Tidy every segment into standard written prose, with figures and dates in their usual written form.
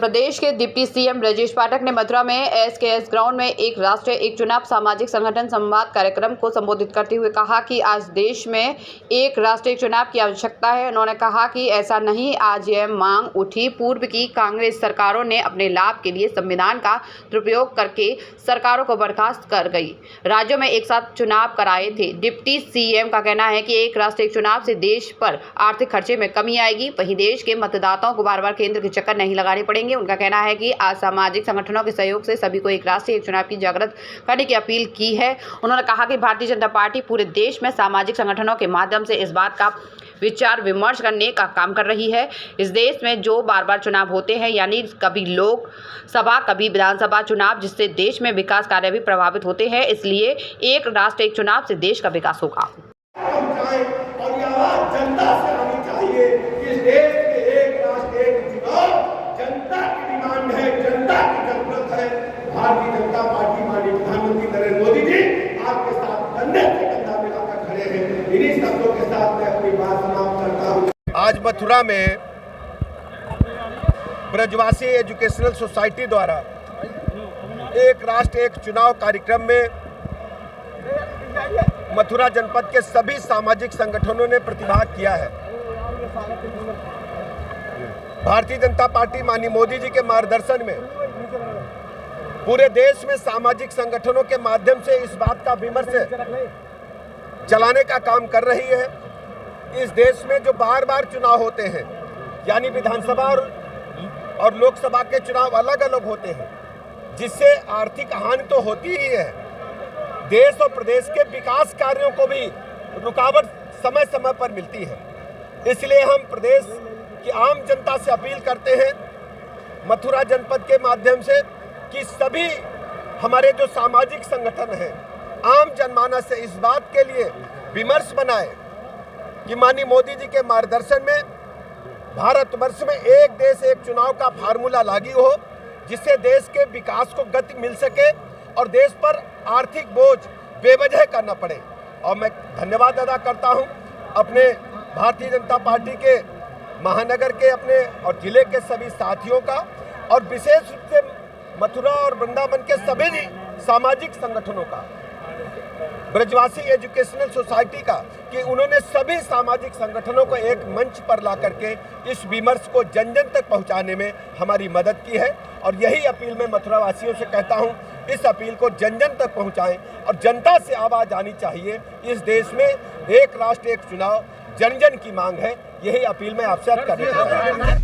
प्रदेश के deputy CM Brajesh Pathak ने मथुरा में एसकेएस ग्राउंड में एक राष्ट्र एक चुनाव सामाजिक संगठन संवाद कार्यक्रम को संबोधित करते हुए कहा कि आज देश में एक राष्ट्र एक चुनाव की आवश्यकता है। उन्होंने कहा कि ऐसा नहीं, आज यह मांग उठी पूर्व की कांग्रेस सरकारों ने अपने लाभ के लिए संविधान का दुरुपयोग करके सरकारों को बर्खास्त कर गई, राज्यों में एक साथ चुनाव कराए थे। डिप्टी सीएम का कहना है कि एक राष्ट्र एक चुनाव से देश पर आर्थिक खर्चे में कमी आएगी, वहीं देश के मतदाताओं को बार बार केंद्र के चक्कर नहीं लगाने पड़ेंगे। उनका कहना है कि आज सामाजिक संगठनों के सहयोग से सभी को एक राष्ट्र एक चुनाव की जागृत करने की अपील की है। उन्होंने कहा कि भारतीय जनता पार्टी पूरे देश में सामाजिक संगठनों के माध्यम से इस बात का विचार विमर्श करने का काम कर रही है। इस देश में जो बार बार चुनाव होते हैं, यानी कभी लोकसभा कभी विधानसभा चुनाव, जिससे देश में विकास कार्य भी प्रभावित होते हैं। इसलिए एक राष्ट्र एक चुनाव से देश का विकास होगा। भारतीय जनता पार्टी माननीय प्रधानमंत्री नरेंद्र मोदी जी आपके साथ कंधे से कंधा मिलाकर खड़े हैं। इन्हीं शब्दों के साथ मैं अपनी बात समाप्त करता हूं। आज मथुरा में ब्रजवासी एजुकेशनल सोसाइटी द्वारा एक राष्ट्र एक चुनाव कार्यक्रम में मथुरा जनपद के सभी सामाजिक संगठनों ने प्रतिभाग किया है। भारतीय जनता पार्टी माननीय मोदी जी के मार्गदर्शन में पूरे देश में सामाजिक संगठनों के माध्यम से इस बात का विमर्श चलाने का काम कर रही है। इस देश में जो बार बार चुनाव होते हैं, यानी विधानसभा और लोकसभा के चुनाव अलग अलग होते हैं, जिससे आर्थिक हानि तो होती ही है, देश और प्रदेश के विकास कार्यों को भी रुकावट समय समय पर मिलती है। इसलिए हम प्रदेश की आम जनता से अपील करते हैं, मथुरा जनपद के माध्यम से, कि सभी हमारे जो सामाजिक संगठन हैं आम जनमानस से इस बात के लिए विमर्श बनाए कि माननीय मोदी जी के मार्गदर्शन में भारतवर्ष में एक देश एक चुनाव का फार्मूला लागू हो, जिससे देश के विकास को गति मिल सके और देश पर आर्थिक बोझ बेवजह करना पड़े। और मैं धन्यवाद अदा करता हूं अपने भारतीय जनता पार्टी के महानगर के अपने और जिले के सभी साथियों का, और विशेष रूप से मथुरा और वृंदावन के सभी सामाजिक संगठनों का, ब्रजवासी एजुकेशनल सोसाइटी का, कि उन्होंने सभी सामाजिक संगठनों को एक मंच पर ला करके इस विमर्श को जन जन तक पहुंचाने में हमारी मदद की है। और यही अपील मैं मथुरा वासियों से कहता हूं, इस अपील को जन जन तक पहुंचाएं और जनता से आवाज़ आनी चाहिए। इस देश में एक राष्ट्र एक चुनाव जन जन की मांग है, यही अपील मैं आपसे करना चाहता हूं।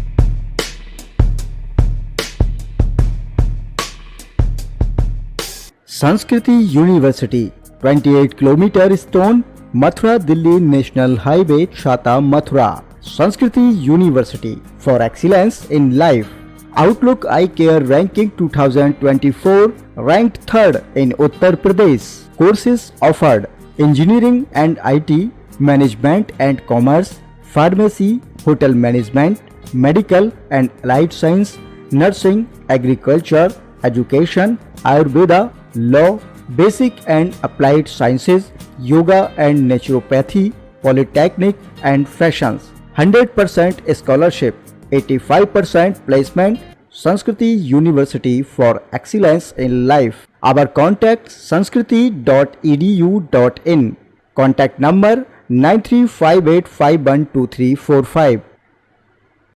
संस्कृति university 28 kilometre stone Mathura Delhi national highway छाता मथुरा। संस्कृति university for excellence in life. Outlook I care ranking 2024 ranked 3rd in Uttar Pradesh. Courses offered: engineering and IT, management and commerce, pharmacy, hotel management, medical and allied science, nursing, agriculture, education, Ayurveda, law, basic and applied sciences, yoga and naturopathy, polytechnic and fashions. 100% scholarship, 85% placement. Sanskriti University for excellence in life. Our contact sanskriti.edu.in. Contact number 9358512345.